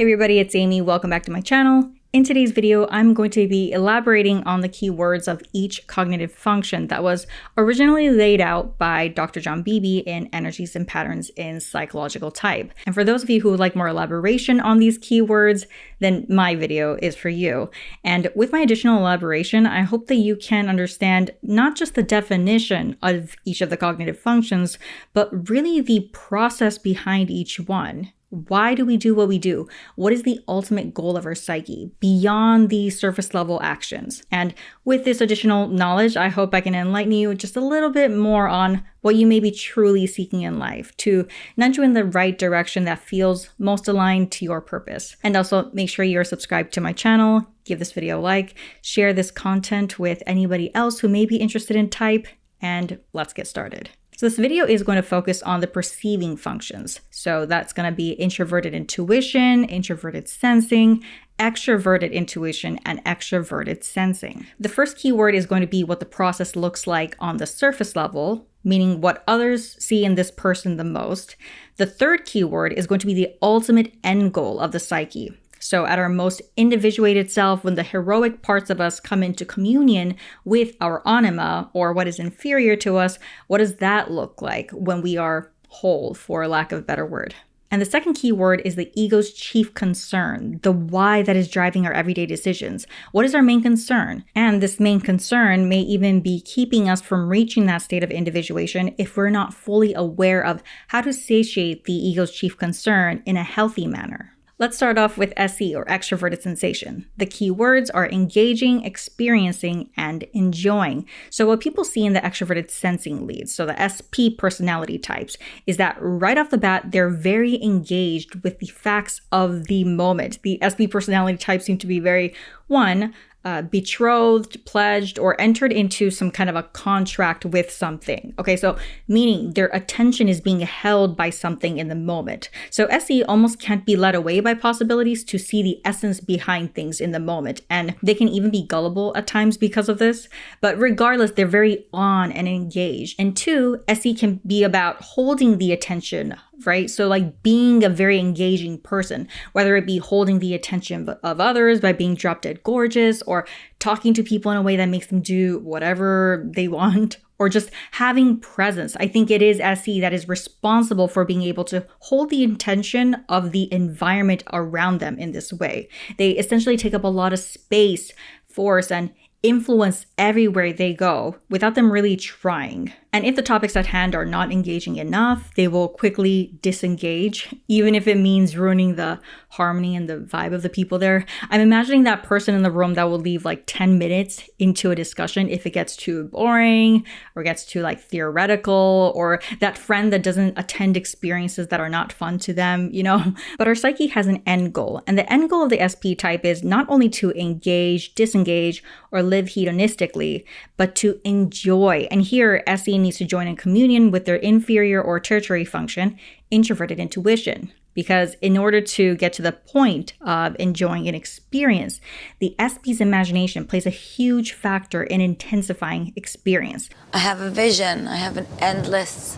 Hey everybody, it's Aimee. Welcome back to my channel. In today's video, I'm going to be elaborating on the keywords of each cognitive function that was originally laid out by Dr. John Beebe in Energies and Patterns in Psychological Type. And for those of you who would like more elaboration on these keywords, then my video is for you. And with my additional elaboration, I hope that you can understand not just the definition of each of the cognitive functions, but really the process behind each one. Why do we do what we do? What is the ultimate goal of our psyche beyond the surface level actions? And with this additional knowledge, I hope I can enlighten you just a little bit more on what you may be truly seeking in life to nudge you in the right direction that feels most aligned to your purpose. And also make sure you're subscribed to my channel, give this video a like, share this content with anybody else who may be interested in type, and let's get started. So this video is going to focus on the perceiving functions. So that's going to be introverted intuition, introverted sensing, extroverted intuition, and extroverted sensing. The first keyword is going to be what the process looks like on the surface level, meaning what others see in this person the most. The third keyword is going to be the ultimate end goal of the psyche. So at our most individuated self, when the heroic parts of us come into communion with our anima, or what is inferior to us, what does that look like when we are whole, for lack of a better word? And the second key word is the ego's chief concern, the why that is driving our everyday decisions. What is our main concern? And this main concern may even be keeping us from reaching that state of individuation if we're not fully aware of how to satiate the ego's chief concern in a healthy manner. Let's start off with SE, or extroverted sensation. The key words are engaging, experiencing, and enjoying. So what people see in the extroverted sensing leads, so the SP personality types, is that right off the bat, they're very engaged with the facts of the moment. The SP personality types seem to be very, betrothed, pledged, or entered into some kind of a contract with something. Okay, so meaning their attention is being held by something in the moment. So SE almost can't be led away by possibilities to see the essence behind things in the moment. And they can even be gullible at times because of this. But regardless, they're very on and engaged. And two, SE can be about holding the attention, right? So like being a very engaging person, whether it be holding the attention of others by being drop dead gorgeous, or talking to people in a way that makes them do whatever they want, or just having presence. I think it is SE that is responsible for being able to hold the intention of the environment around them in this way. They essentially take up a lot of space, force, and influence everywhere they go without them really trying. And if the topics at hand are not engaging enough, they will quickly disengage, even if it means ruining the harmony and the vibe of the people there. I'm imagining that person in the room that will leave like 10 minutes into a discussion if it gets too boring or gets too like theoretical, or that friend that doesn't attend experiences that are not fun to them, you know? But our psyche has an end goal, and the end goal of the SP type is not only to engage, disengage, or live hedonistically, but to enjoy. And here, SE needs to join in communion with their inferior or tertiary function, introverted intuition. Because in order to get to the point of enjoying an experience, the SP's imagination plays a huge factor in intensifying experience. I have a vision. I have an endless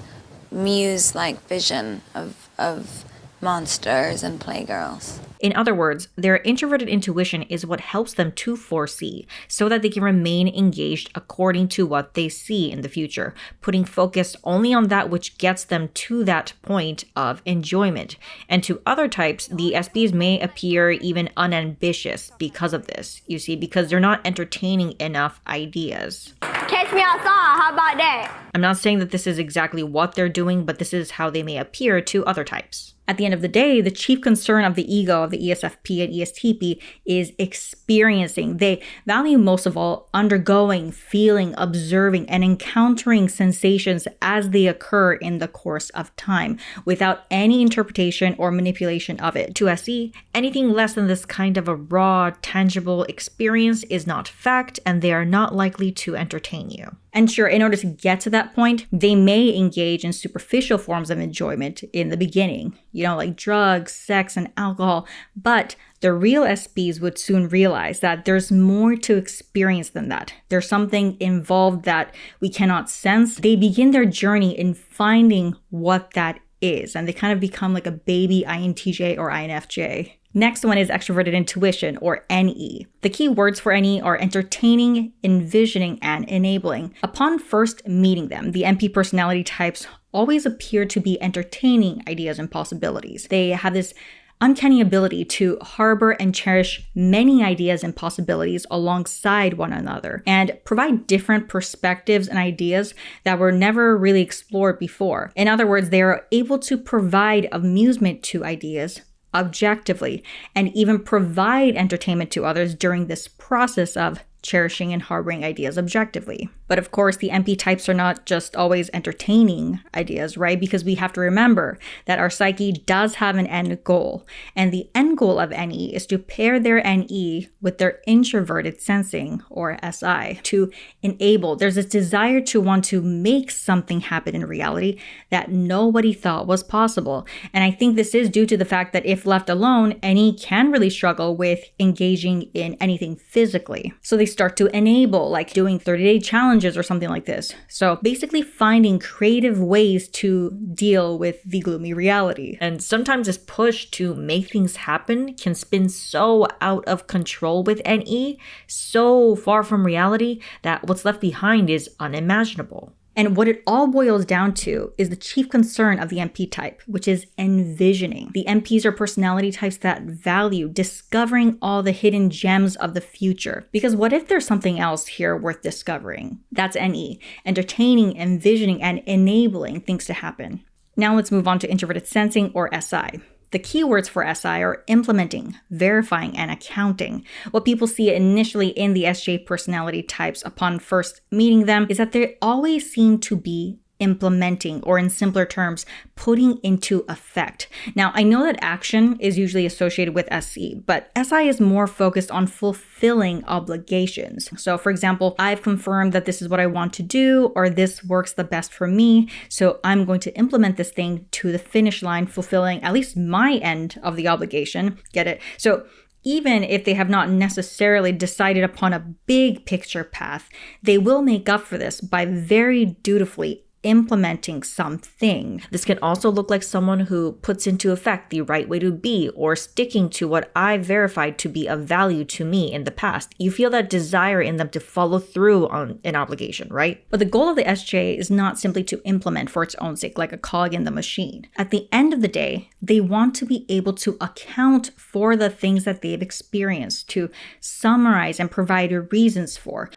muse-like vision of monsters and playgirls. In other words, their introverted intuition is what helps them to foresee so that they can remain engaged according to what they see in the future, putting focus only on that which gets them to that point of enjoyment. And to other types, the SPs may appear even unambitious because of this, you see, because they're not entertaining enough ideas. Catch me outside, how about that? I'm not saying that this is exactly what they're doing, but this is how they may appear to other types. At the end of the day, the chief concern of the ego of the ESFP and ESTP is experiencing. They value most of all undergoing, feeling, observing, and encountering sensations as they occur in the course of time, without any interpretation or manipulation of it. To SE, anything less than this kind of a raw, tangible experience is not fact, and they are not likely to entertain you. And sure, in order to get to that point, they may engage in superficial forms of enjoyment in the beginning, you know, like drugs, sex, and alcohol. But the real SPs would soon realize that there's more to experience than that. There's something involved that we cannot sense. They begin their journey in finding what that is, and they kind of become like a baby INTJ or INFJ. Next one is extroverted intuition, or NE. The key words for NE are entertaining, envisioning, and enabling. Upon first meeting them, the NP personality types always appear to be entertaining ideas and possibilities. They have this uncanny ability to harbor and cherish many ideas and possibilities alongside one another and provide different perspectives and ideas that were never really explored before. In other words, they are able to provide amusement to ideas objectively and even provide entertainment to others during this process of cherishing and harboring ideas objectively. But of course, the NP types are not just always entertaining ideas, right? Because we have to remember that our psyche does have an end goal. And the end goal of NE is to pair their NE with their introverted sensing, or SI, to enable. There's this desire to want to make something happen in reality that nobody thought was possible. And I think this is due to the fact that if left alone, NE can really struggle with engaging in anything physically. So they start to enable, like doing 30-day challenges or something like this. So basically finding creative ways to deal with the gloomy reality. And sometimes this push to make things happen can spin so out of control with NE, so far from reality that what's left behind is unimaginable. And what it all boils down to is the chief concern of the NP type, which is envisioning. The NPs are personality types that value discovering all the hidden gems of the future. Because what if there's something else here worth discovering? That's NE, entertaining, envisioning, and enabling things to happen. Now let's move on to introverted sensing, or SI. The keywords for SI are implementing, verifying, and accounting. What people see initially in the SJ personality types upon first meeting them is that they always seem to be implementing, or in simpler terms, putting into effect. Now, I know that action is usually associated with SE, but SI is more focused on fulfilling obligations. So for example, I've confirmed that this is what I want to do, or this works the best for me, so I'm going to implement this thing to the finish line, fulfilling at least my end of the obligation. Get it? So even if they have not necessarily decided upon a big picture path, they will make up for this by very dutifully implementing something. This can also look like someone who puts into effect the right way to be, or sticking to what I verified to be of value to me in the past. You feel that desire in them to follow through on an obligation, right? But the goal of the SJ is not simply to implement for its own sake, like a cog in the machine. At the end of the day, they want to be able to account for the things that they've experienced, to summarize and provide reasons for.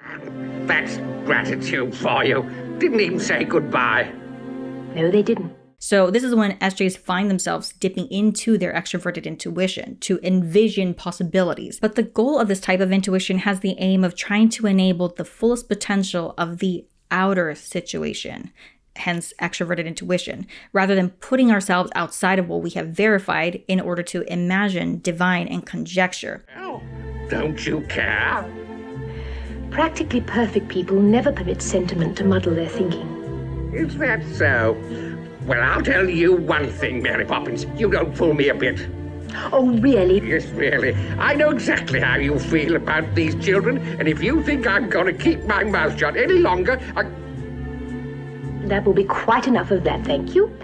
That's gratitude for you. Didn't even say goodbye. No, they didn't. So this is when SJs find themselves dipping into their extroverted intuition to envision possibilities. But the goal of this type of intuition has the aim of trying to enable the fullest potential of the outer situation, hence extroverted intuition, rather than putting ourselves outside of what we have verified in order to imagine, divine, and conjecture. Oh, don't you care? Practically perfect people never permit sentiment to muddle their thinking. Is that so? Well, I'll tell you one thing, Mary Poppins. You don't fool me a bit. Oh, really? Yes, really. I know exactly how you feel about these children, and if you think I'm going to keep my mouth shut any longer, That will be quite enough of that, thank you.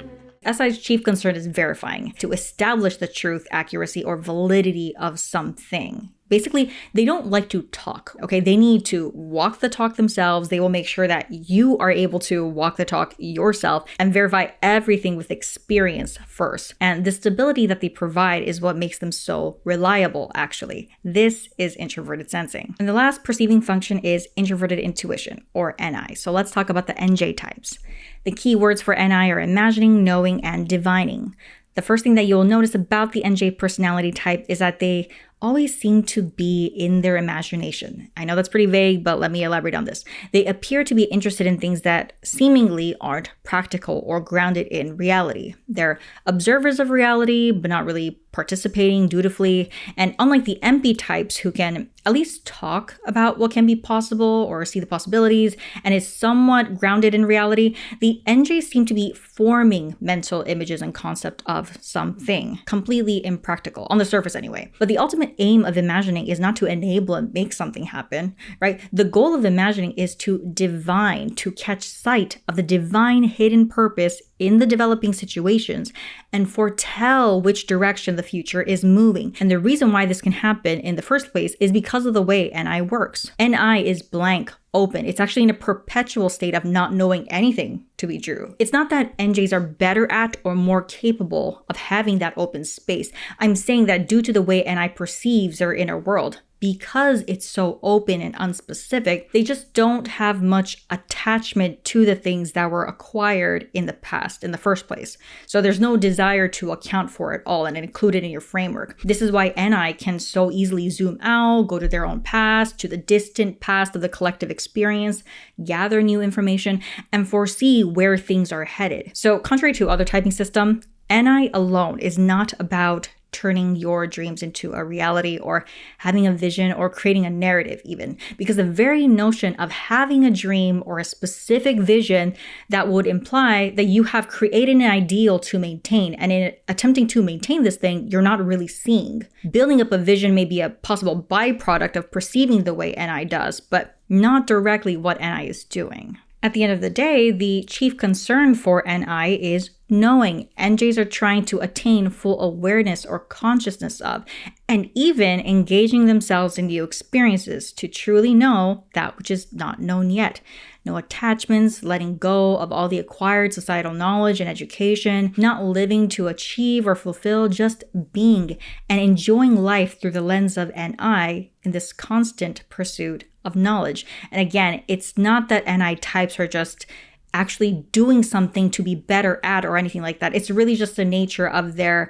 SI's chief concern is verifying, to establish the truth, accuracy, or validity of something. Basically, they don't like to talk, okay? They need to walk the talk themselves. They will make sure that you are able to walk the talk yourself and verify everything with experience first. And the stability that they provide is what makes them so reliable, actually. This is introverted sensing. And the last perceiving function is introverted intuition, or NI. So let's talk about the NJ types. The key words for NI are imagining, knowing, and divining. The first thing that you'll notice about the NJ personality type is that they always seem to be in their imagination. I know that's pretty vague, but let me elaborate on this. They appear to be interested in things that seemingly aren't practical or grounded in reality. They're observers of reality, but not really participating dutifully. And unlike the MP types, who can at least talk about what can be possible or see the possibilities and is somewhat grounded in reality, the NJs seem to be forming mental images and concept of something completely impractical, on the surface anyway. But the ultimate ultimate aim of imagining is not to enable and make something happen, right? The goal of imagining is to divine, to catch sight of the divine hidden purpose in the developing situations and foretell which direction the future is moving. And the reason why this can happen in the first place is because of the way NI works. NI is blank, open. It's actually in a perpetual state of not knowing anything to be true. It's not that NJs are better at or more capable of having that open space. I'm saying that due to the way NI perceives their inner world, because it's so open and unspecific, they just don't have much attachment to the things that were acquired in the past in the first place. So there's no desire to account for it all and include it in your framework. This is why NI can so easily zoom out, go to their own past, to the distant past of the collective experience, gather new information, and foresee where things are headed. So contrary to other typing systems, NI alone is not about turning your dreams into a reality or having a vision or creating a narrative even, because the very notion of having a dream or a specific vision that would imply that you have created an ideal to maintain, and in attempting to maintain this thing, you're not really seeing. Building up a vision may be a possible byproduct of perceiving the way NI does, but not directly what NI is doing. At the end of the day, the chief concern for NI is knowing. NJs are trying to attain full awareness or consciousness of, and even engaging themselves in new experiences to truly know that which is not known yet. No attachments, letting go of all the acquired societal knowledge and education, not living to achieve or fulfill, just being and enjoying life through the lens of NI in this constant pursuit of knowledge. And again, it's not that NI types are just actually doing something to be better at or anything like that. It's really just the nature of their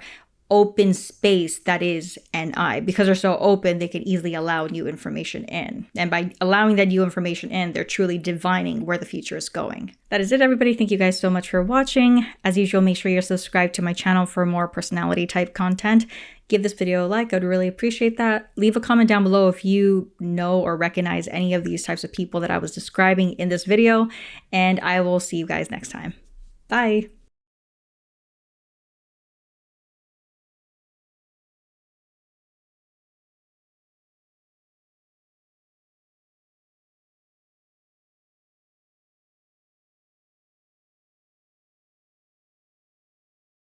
open space that is NI. Because they're so open, they can easily allow new information in. And by allowing that new information in, they're truly divining where the future is going. That is it, everybody. Thank you guys so much for watching. As usual, make sure you're subscribed to my channel for more personality type content. Give this video a like. I'd really appreciate that. Leave a comment down below if you know or recognize any of these types of people that I was describing in this video. And I will see you guys next time. Bye.